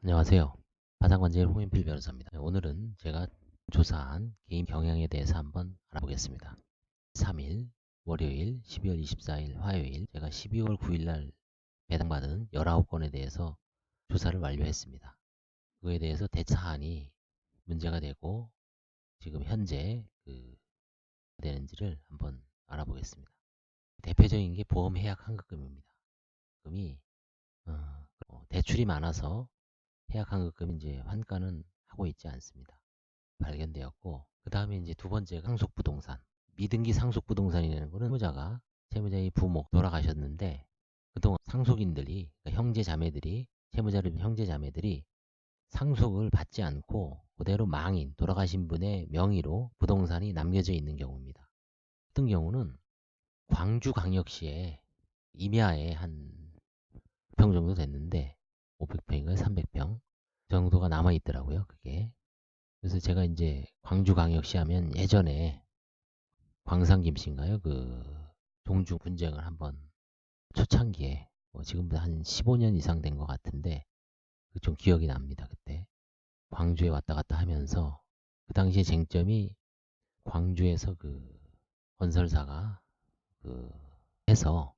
안녕하세요. 파상관제일 홍인필 변호사입니다. 오늘은 제가 조사한 개인 경향에 대해서 한번 알아보겠습니다. 3일, 월요일, 12월 24일, 화요일, 제가 12월 9일 날 배당받은 19건에 대해서 조사를 완료했습니다. 그거에 대해서 대차안이 문제가 되고 지금 현재 되는지를 한번 알아보겠습니다. 대표적인 게 보험 해약 환급금입니다. 금이 대출이 많아서 해약 환급금 이제 환가는 하고 있지 않습니다. 발견되었고, 그 다음에 이제 두 번째가 상속부동산. 미등기 상속부동산이라는 거는 채무자의 부모 돌아가셨는데 그동안 상속인들이, 그러니까 형제자매들이, 채무자를 형제자매들이 상속을 받지 않고 그대로 망인, 돌아가신 분의 명의로 부동산이 남겨져 있는 경우입니다. 어떤 경우는 광주광역시에 임야에 한 5평 정도 됐는데 500평인가요? 300평 정도가 남아있더라고요. 그게. 그래서 제가 이제 광주광역시 하면 예전에 광산김씨인가요? 종주 분쟁을 한번 초창기에 지금부터 한 15년 이상 된 것 같은데 좀 기억이 납니다. 그때 광주에 왔다 갔다 하면서 그 당시에 쟁점이 광주에서 건설사가 해서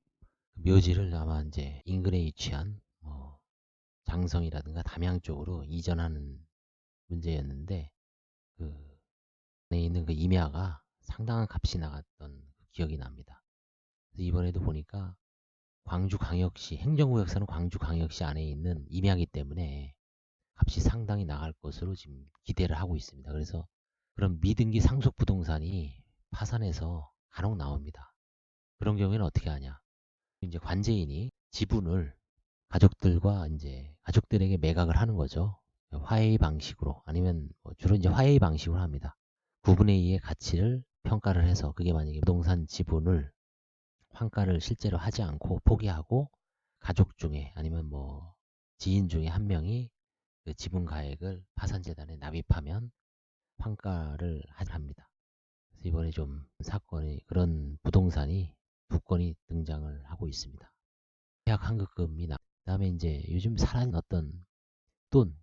묘지를 아마 이제 인근에 위치한 장성이라든가 담양 쪽으로 이전하는 문제였는데 안에 있는 그 임야가 상당한 값이 나갔던 기억이 납니다. 그래서 이번에도 보니까 광주광역시 행정구역사는 광주광역시 안에 있는 임야이기 때문에 값이 상당히 나갈 것으로 지금 기대를 하고 있습니다. 그래서 그런 미등기 상속부동산이 파산해서 간혹 나옵니다. 그런 경우에는 어떻게 하냐? 이제 관제인이 지분을 가족들과 이제 가족들에게 매각을 하는 거죠. 화해의 방식으로 아니면 주로 이제 화해의 방식으로 합니다. 9분의 2의 가치를 평가를 해서 그게 만약에 부동산 지분을 환가를 실제로 하지 않고 포기하고 가족 중에 아니면 지인 중에 한 명이 그 지분 가액을 파산재단에 납입하면 환가를 합니다. 그래서 이번에 좀 사건이 그런 부동산이 2건이 등장을 하고 있습니다. 계약 환급금이 그다음에 이제 요즘 사라진 어떤 돈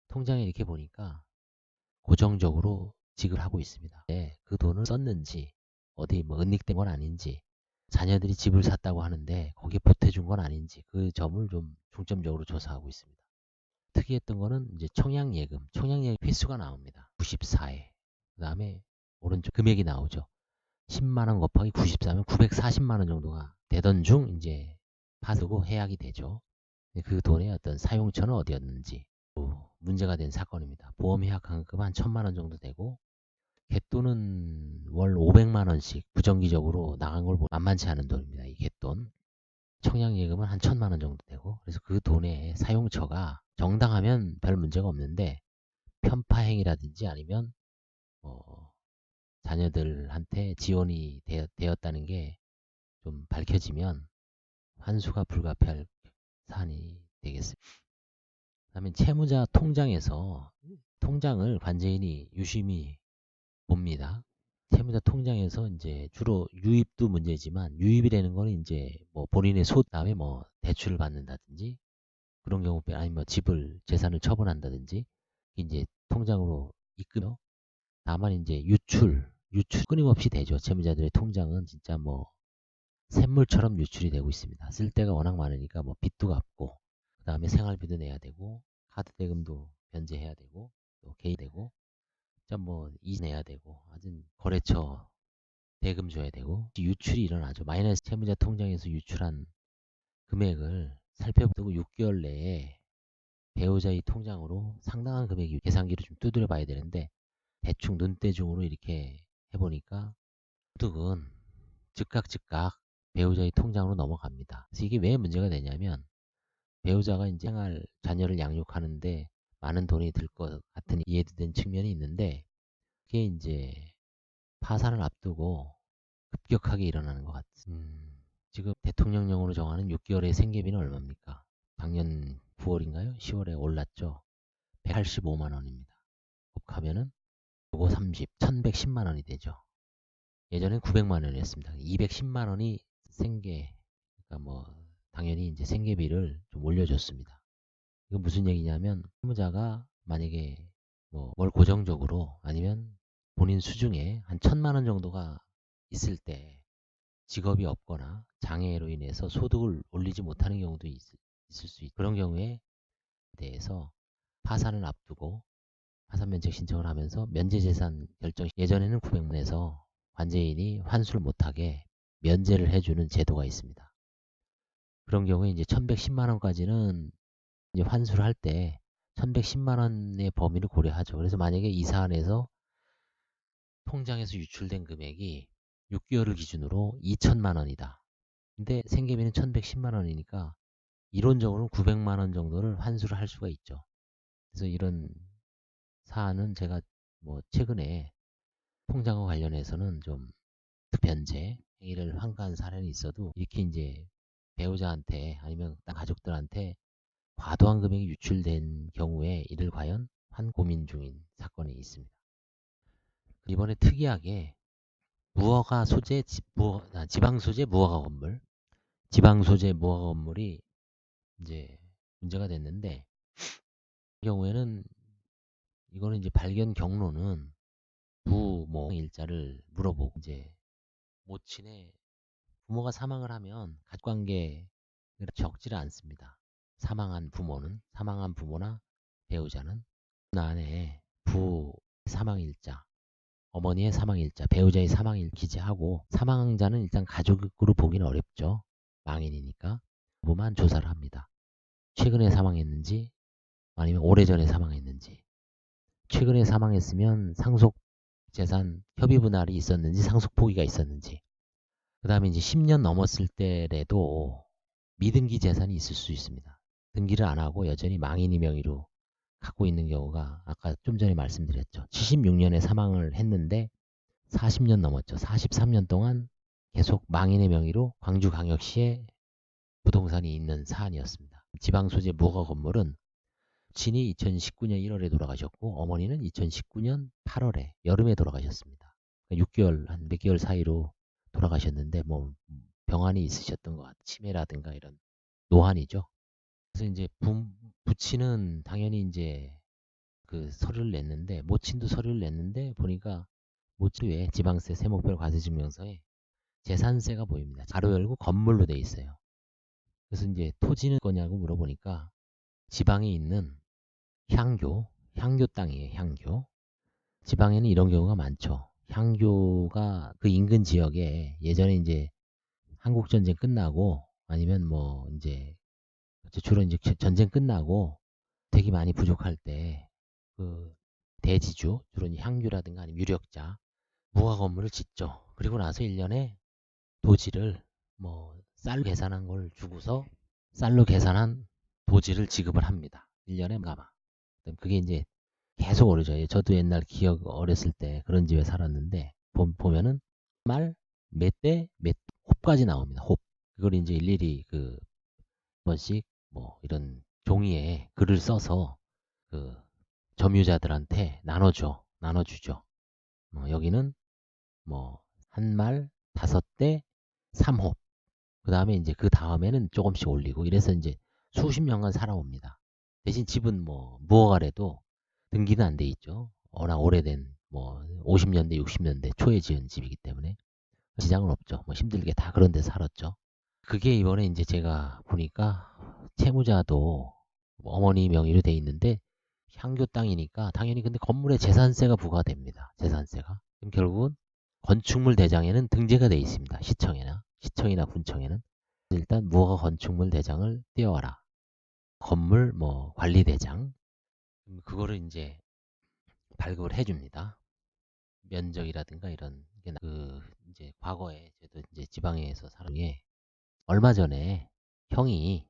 통장에 이렇게 보니까 고정적으로 지급하고 있습니다. 네, 그 돈을 썼는지 어디 은닉된 건 아닌지 자녀들이 집을 샀다고 하는데 거기에 보태준 건 아닌지 그 점을 좀 중점적으로 조사하고 있습니다. 특이했던 거는 이제 청약예금 횟수가 나옵니다. 94회. 그 다음에 오른쪽 금액이 나오죠. 10만원 곱하기 94면 940만원 정도가 되던 중 이제 파수고 해약이 되죠. 그 돈의 어떤 사용처는 어디였는지 문제가 된 사건입니다. 보험 해약 환급 한 1000만원 정도 되고 갯돈은 월 500만원씩 부정기적으로 나간 걸 보면 만만치 않은 돈입니다. 이 갯돈. 청약예금은 한 1000만원 정도 되고 그래서 그 돈의 사용처가 정당하면 별 문제가 없는데 편파행위라든지 아니면 자녀들한테 지원이 되었다는 게 좀 밝혀지면 환수가 불가피할 사안이 되겠습니다. 그다음에 채무자 통장에서 통장을 관제인이 유심히 봅니다. 채무자 통장에서 이제 주로 유입도 문제지만 유입이라는 거는 이제 본인의 다음에 대출을 받는다든지 그런 경우 아니면 집을 재산을 처분한다든지 이제 통장으로 입금요. 다만 이제 유출 끊임없이 되죠. 채무자들의 통장은 진짜 샘물처럼 유출이 되고 있습니다. 쓸 데가 워낙 많으니까 빚도 갚고 그다음에 생활비도 내야 되고 카드 대금도 변제해야 되고 또 개입되고 진짜 이내야 되고 아주 거래처 대금 줘야 되고 유출이 일어나죠. 마이너스 채무자 통장에서 유출한 금액을 살펴보고 6개월 내에 배우자의 통장으로 상당한 금액이 계산기를 좀 두드려 봐야 되는데 대충 눈대중으로 이렇게 해보니까 소득은 즉각 배우자의 통장으로 넘어갑니다. 그래서 이게 왜 문제가 되냐면 배우자가 이제 자녀를 양육하는데 많은 돈이 들 것 같은 이해도 된 측면이 있는데 그게 이제 파산을 앞두고 급격하게 일어나는 것 같습니다. 지금 대통령령으로 정하는 6개월의 생계비는 얼마입니까? 작년 9월인가요? 10월에 올랐죠. 185만 원입니다. 곱하면은 5, 30, 1110만 원이 되죠. 예전엔 900만 원이었습니다. 210만 원이 그러니까 당연히 이제 생계비를 좀 올려줬습니다. 이거 무슨 얘기냐면 채무자가 만약에 뭐 월 고정적으로 아니면 본인 수중에 한 1,000만 원 정도가 있을 때 직업이 없거나 장애로 인해서 소득을 올리지 못하는 경우도 있을 수 있고, 그런 경우에 대해서 파산을 앞두고 파산 면책 신청을 하면서 면제재산 결정, 예전에는 900만에서 관제인이 환수를 못하게 면제를 해주는 제도가 있습니다. 그런 경우에 이제 1110만 원까지는 이제 환수를 할 때 1110만 원의 범위를 고려하죠. 그래서 만약에 이 사안에서 통장에서 유출된 금액이 6개월을 기준으로 2천만 원이다. 근데 생계비는 1110만 원이니까 이론적으로는 900만 원 정도를 환수를 할 수가 있죠. 그래서 이런 사안은 제가 뭐 최근에 통장과 관련해서는 좀 변제 행위를 환가한 사례는 있어도 이렇게 이제 배우자한테 아니면 가족들한테 과도한 금액이 유출된 경우에 이를 과연 고민 중인 사건이 있습니다. 이번에 특이하게 무허가 소재 지방 소재 무허가 건물, 지방 소재 무허가 건물이 이제 문제가 됐는데, 이 경우에는 이거는 이제 발견 경로는 부모 일자를 물어보고 이제 모친의 부모가 사망을 하면 가족관계가 적지를 않습니다. 사망한 부모나 배우자는 안에 부 사망일자, 어머니의 사망일자, 배우자의 사망일 기재하고, 사망자는 일단 가족으로 보기는 어렵죠. 망인이니까. 부만 조사를 합니다. 최근에 사망했는지 아니면 오래전에 사망했는지, 최근에 사망했으면 상속재산 협의 분할이 있었는지 상속 포기가 있었는지, 그 다음에 이제 10년 넘었을 때라도 미등기 재산이 있을 수 있습니다. 등기를 안 하고 여전히 망인의 명의로 갖고 있는 경우가 아까 좀 전에 말씀드렸죠. 76년에 사망을 했는데 40년 넘었죠. 43년 동안 계속 망인의 명의로 광주광역시에 부동산이 있는 사안이었습니다. 지방소재 무허가 건물은 친이 2019년 1월에 돌아가셨고 어머니는 2019년 8월에 여름에 돌아가셨습니다. 6개월 한 몇 개월 사이로 돌아가셨는데 뭐 병환이 있으셨던 것 같아요. 치매라든가 이런 노환이죠. 그래서 이제 부친은 당연히 이제 그 서류를 냈는데, 모친도 서류를 냈는데 보니까 모친의 지방세 세목별 과세증명서에 재산세가 보입니다. 가로 열고 건물로 돼 있어요. 그래서 이제 토지는 거냐고 물어보니까 지방에 있는 향교 땅이에요. 향교. 지방에는 이런 경우가 많죠. 향교가 그 인근 지역에 예전에 이제 한국전쟁 끝나고 아니면 뭐 이제 주로 이제 전쟁 끝나고 되게 많이 부족할 때 그 대지주, 주로 이제 향교라든가 아니면 유력자, 무화 건물을 짓죠. 그리고 나서 1년에 도지를 뭐 쌀로 계산한 걸 주고서 쌀로 계산한 도지를 지급을 합니다. 1년에 가마. 그게 이제 계속 오르죠. 저도 옛날 기억 어렸을 때 그런 집에 살았는데 보면은 말, 멧돼, 홉까지 나옵니다. 홉. 그걸 이제 일일이 그 번씩 뭐 이런 종이에 글을 써서 그 점유자들한테 나눠주죠. 여기는 뭐 한 말 5대 3홉. 그 다음에 이제 그 다음에는 조금씩 올리고 이래서 이제 수십 년간 살아옵니다. 대신 집은 뭐 무허가래도 등기는 안 돼 있죠. 워낙 오래된 뭐 50년대 60년대 초에 지은 집이기 때문에 지장은 없죠. 뭐 힘들게 다 그런 데 살았죠. 그게 이번에 이제 제가 보니까 채무자도 어머니 명의로 돼 있는데 향교 땅이니까 당연히 근데 건물에 재산세가 부과됩니다. 재산세가. 그럼 결국은 건축물 대장에는 등재가 돼 있습니다. 시청이나 군청에는. 일단 무허가 건축물 대장을 띄워와라. 건물 뭐 관리 대장. 그거를 이제 발급을 해줍니다. 면적이라든가 이런 그 이제 과거에 저도 이제 지방에서 살았기에 얼마 전에 형이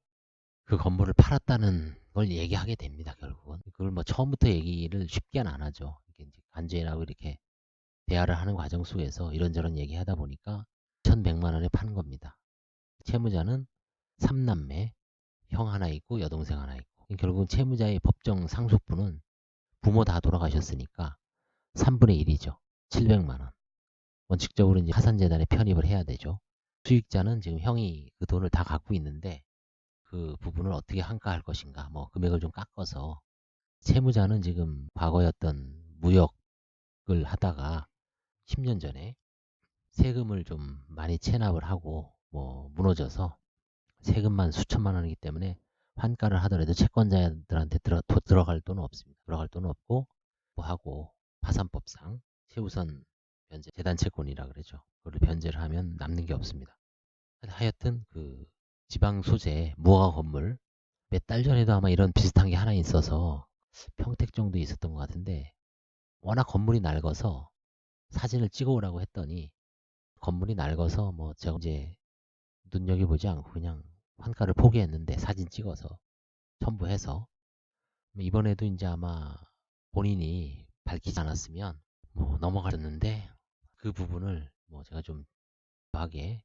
그 건물을 팔았다는 걸 얘기하게 됩니다. 결국은 그걸 뭐 처음부터 얘기를 쉽게는 안 하죠. 이렇게 이제 간주인하고 이렇게 대화를 하는 과정 속에서 이런저런 얘기하다 보니까 1,100만 원에 파는 겁니다. 채무자는 3남매, 형 하나 있고 여동생 하나 있고, 결국은 채무자의 법정 상속분은 부모 다 돌아가셨으니까 3분의 1이죠. 700만 원. 원칙적으로 이제 하산재단에 편입을 해야 되죠. 수익자는 지금 형이 그 돈을 다 갖고 있는데 그 부분을 어떻게 환가할 것인가, 뭐 금액을 좀 깎아서. 채무자는 지금 과거였던 무역을 하다가 10년 전에 세금을 좀 많이 체납을 하고 뭐 무너져서 세금만 수천만 원이기 때문에 환가를 하더라도 채권자들한테 들어갈 돈은 없습니다. 들어갈 돈은 없고 뭐 하고 파산법상 최우선 변제 재단 채권이라 그러죠. 그걸 변제를 하면 남는 게 없습니다. 하여튼 그 지방 소재 무허가 건물 몇 달 전에도 아마 이런 비슷한 게 하나 있어서 평택 정도 있었던 것 같은데, 워낙 건물이 낡아서 사진을 찍어오라고 했더니 건물이 낡아서 뭐 제가 이제 눈여겨보지 않고 그냥 환가를 포기했는데 사진 찍어서 첨부해서 이번에도 이제 아마 본인이 밝히지 않았으면 뭐 넘어갔는데, 그 부분을 뭐 제가 좀 하게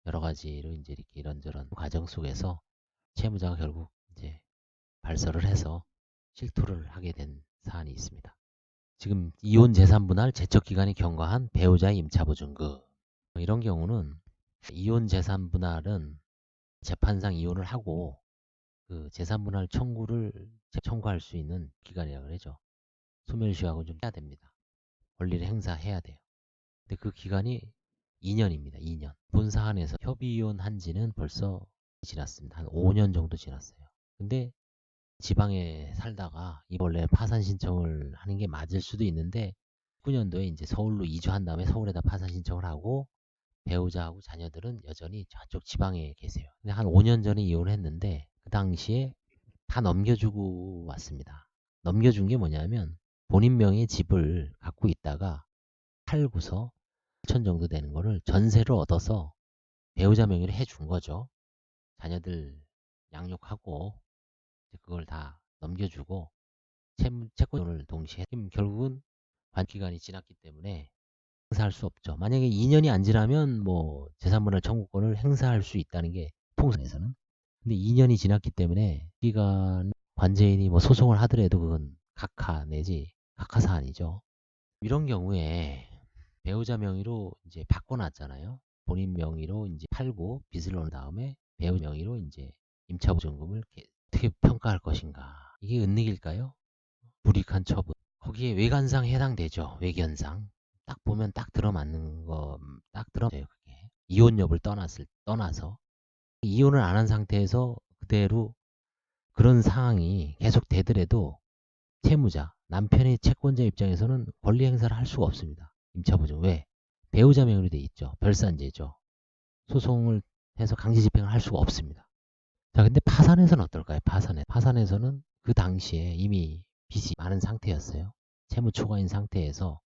여러 가지로 이제 이렇게 이런저런 과정 속에서 채무자가 결국 이제 발설을 해서 실토를 하게 된 사안이 있습니다. 지금 이혼 재산 분할 제척 기간이 경과한 배우자의 임차보증금, 이런 경우는 이혼 재산 분할은 재판상 이혼을 하고 그 재산 분할 청구를 청구할 수 있는 기간이라고 그러죠. 소멸시효하고 좀 해야 됩니다. 권리를 행사해야 돼요. 근데 그 기간이 2년입니다. 2년. 본 사안에서 협의 이혼한 지는 벌써 지났습니다. 한 5년 정도 지났어요. 근데 지방에 살다가 이 원래 파산 신청을 하는 게 맞을 수도 있는데 19년도에 이제 서울로 이주한 다음에 서울에다 파산 신청을 하고 배우자하고 자녀들은 여전히 저쪽 지방에 계세요. 근데 한 5년 전에 이혼을 했는데 그 당시에 다 넘겨주고 왔습니다. 넘겨준 게 뭐냐면 본인 명의 집을 갖고 있다가 팔고서 8천 정도 되는 거를 전세로 얻어서 배우자 명의로 해준 거죠. 자녀들 양육하고 그걸 다 넘겨주고 채권을 동시에 결국은 만기간이 지났기 때문에 행사할 수 없죠. 만약에 2년이 안 지나면 뭐 재산분할 청구권을 행사할 수 있다는 게 통상에서는. 근데 2년이 지났기 때문에 기간 관제인이 뭐 소송을 하더라도 그건 각하 내지 각하 사안이죠. 이런 경우에 배우자 명의로 이제 바꿔놨잖아요. 본인 명의로 이제 팔고 빚을 넣은 다음에 배우자 명의로 이제 임차보증금을 어떻게 평가할 것인가? 이게 은닉일까요? 불이익한 처분. 거기에 외관상 해당되죠. 외견상. 딱 보면 딱 들어맞는 거, 딱 들어맞아요. 그게. 이혼 여부를 떠나서. 이혼을 안 한 상태에서 그대로 그런 상황이 계속 되더라도 채무자, 남편의 채권자 입장에서는 권리 행사를 할 수가 없습니다. 임차보증. 왜? 배우자 명의로 돼 있죠. 별산제죠. 소송을 해서 강제 집행을 할 수가 없습니다. 자, 근데 파산에서는 어떨까요? 파산에서는 그 당시에 이미 빚이 많은 상태였어요. 채무 초과인 상태에서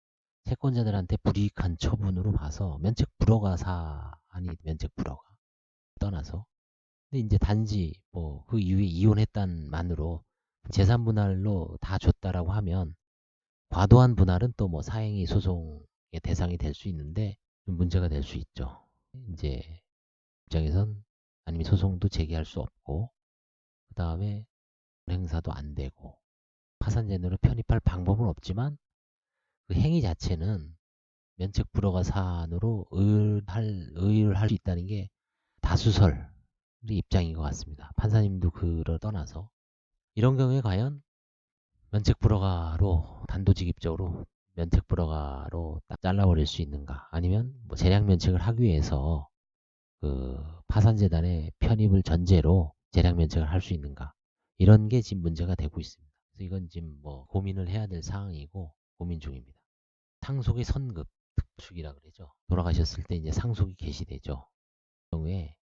채권자들한테 불이익한 처분으로 봐서 면책 불허가 사안이 면책 불허가 떠나서. 근데 이제 단지 뭐 그 이후에 이혼했단 만으로 재산 분할로 다 줬다라고 하면 과도한 분할은 또 뭐 사행위 소송의 대상이 될 수 있는데 좀 문제가 될 수 있죠. 이제 입장에선 아니면 소송도 제기할 수 없고 그 다음에 행사도 안 되고 파산제도로 편입할 방법은 없지만 그 행위 자체는 면책 불허가 사안으로 의의를 할 수 있다는 게 다수설의 입장인 것 같습니다. 판사님도 그를 떠나서 이런 경우에 과연 면책 불허가로 단도직입적으로 면책 불허가로 딱 잘라버릴 수 있는가, 아니면 뭐 재량 면책을 하기 위해서 그 파산재단의 편입을 전제로 재량 면책을 할 수 있는가, 이런 게 지금 문제가 되고 있습니다. 그래서 이건 지금 뭐 고민을 해야 될 사항이고 고민 중입니다. 상속의 선급 특수이라 그러죠. 돌아가셨을 때 이제 상속이 개시되죠. 그 경우에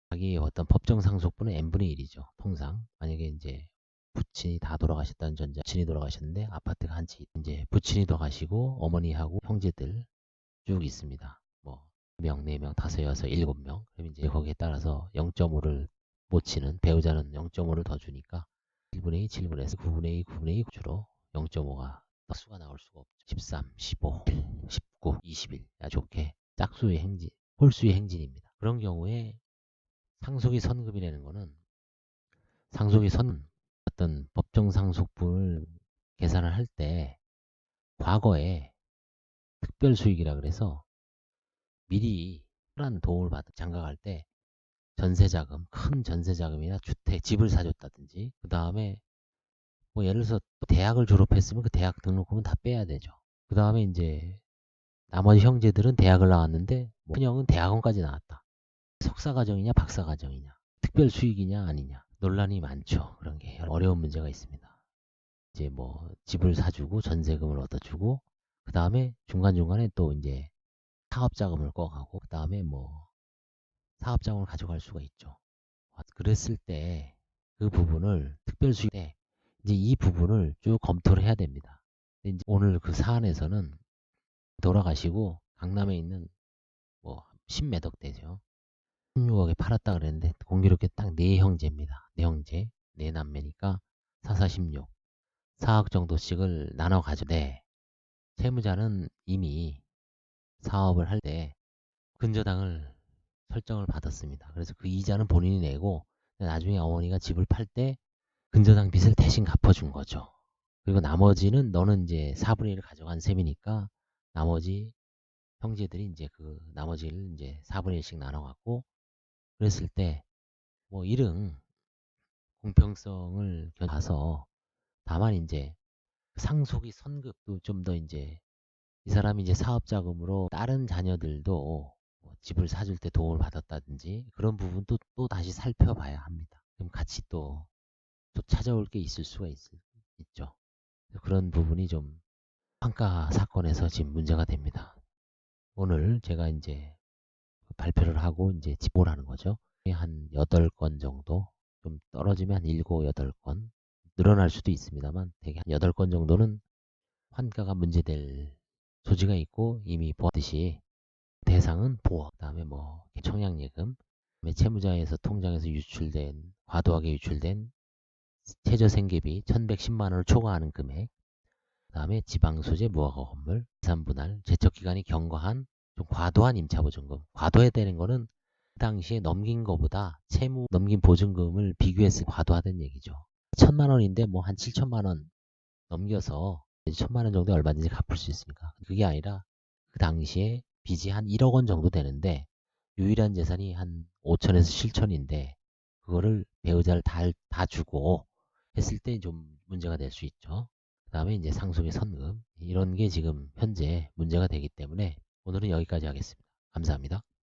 자기의 어떤 법정 상속분은 n분의 1이죠. 통상 만약에 이제 부친이 다 돌아가셨다는 전제, 부친이 돌아가셨는데 아파트가 한 채, 이제 부친이 돌아가시고 어머니하고 형제들 쭉 있습니다. 뭐 2명, 4명, 5, 6, 7명. 그럼 이제 거기에 따라서 0.5를 못 치는 배우자는 0.5를 더 주니까 1분의 2, 7분의 1, 9분의 2, 9분의 2 주로 0.5가 수가 나올 수가 없죠. 13, 15, 19, 21. 야 좋게 짝수의 행진, 홀수의 행진입니다. 그런 경우에 상속의 선급이라는 거는 상속의 어떤 법정 상속분을 계산을 할 때 과거에 특별 수익이라 그래서 미리 특별한 도움을 받아 장가갈 때 전세자금, 큰 전세자금이나 주택, 집을 사줬다든지, 그 다음에 뭐 예를 들어서 또 대학을 졸업했으면 그 대학 등록금은 다 빼야 되죠. 그 다음에 이제 나머지 형제들은 대학을 나왔는데 뭐 큰형은 대학원까지 나왔다. 석사과정이냐 박사과정이냐, 특별 수익이냐 아니냐, 논란이 많죠. 그런 게 어려운 문제가 있습니다. 이제 뭐 집을 사주고 전세금을 얻어주고, 그 다음에 중간중간에 또 이제 사업자금을 꿔가고, 그 다음에 뭐 사업자금을 가져갈 수가 있죠. 그랬을 때 그 부분을 특별수익 때 이제 이 부분을 쭉 검토를 해야 됩니다. 근데 이제 오늘 그 사안에서는 돌아가시고 강남에 있는 뭐 10매덕 되죠. 16억에 팔았다 그랬는데 공교롭게 딱 네 형제입니다. 네 형제, 네 남매니까 4, 4, 16, 4억 정도씩을 나눠 가지고, 네, 채무자는 이미 사업을 할 때 근저당을 설정을 받았습니다. 그래서 그 이자는 본인이 내고 나중에 어머니가 집을 팔 때 근저당 빚을 대신 갚아준 거죠. 그리고 나머지는 너는 이제 4분의 1을 가져간 셈이니까 나머지 형제들이 이제 그 나머지를 이제 4분의 1씩 나눠 갖고, 그랬을 때 뭐 이런 공평성을 봐서, 다만 이제 상속이 선급도 좀 더 이제 이 사람이 이제 사업자금으로 다른 자녀들도 뭐 집을 사줄 때 도움을 받았다든지 그런 부분도 또 다시 살펴봐야 합니다. 그럼 같이 또 찾아올 게 있을 수가 있죠. 그런 부분이 좀 평가 사건에서 지금 문제가 됩니다. 오늘 제가 이제 발표를 하고 이제 집보라는 거죠. 한 8건 정도, 좀 떨어지면 한 7, 8건, 늘어날 수도 있습니다만 대개 한 8건 정도는 환가가 문제될 소지가 있고, 이미 보았듯이 대상은 보험, 그다음에 뭐 청약예금, 그다음에 채무자에서 통장에서 유출된, 과도하게 유출된 최저생계비 1110만 원을 초과하는 금액, 그다음에 지방소재 무허가 건물, 재산분할, 제척기간이 경과한 좀 과도한 임차보증금. 과도해야 되는 거는 그 당시에 넘긴 거보다 채무 넘긴 보증금을 비교했을 때 과도하다는 얘기죠. 1000만 원인데 뭐 한 7천만 원 넘겨서 1000만 원 정도 얼마든지 갚을 수 있습니까? 그게 아니라 그 당시에 빚이 한 1억 원 정도 되는데 유일한 재산이 한 5천에서 7천인데 그거를 배우자를 다 주고 했을 때 좀 문제가 될 수 있죠. 그 다음에 이제 상속의 선금, 이런 게 지금 현재 문제가 되기 때문에 오늘은 여기까지 하겠습니다. 감사합니다.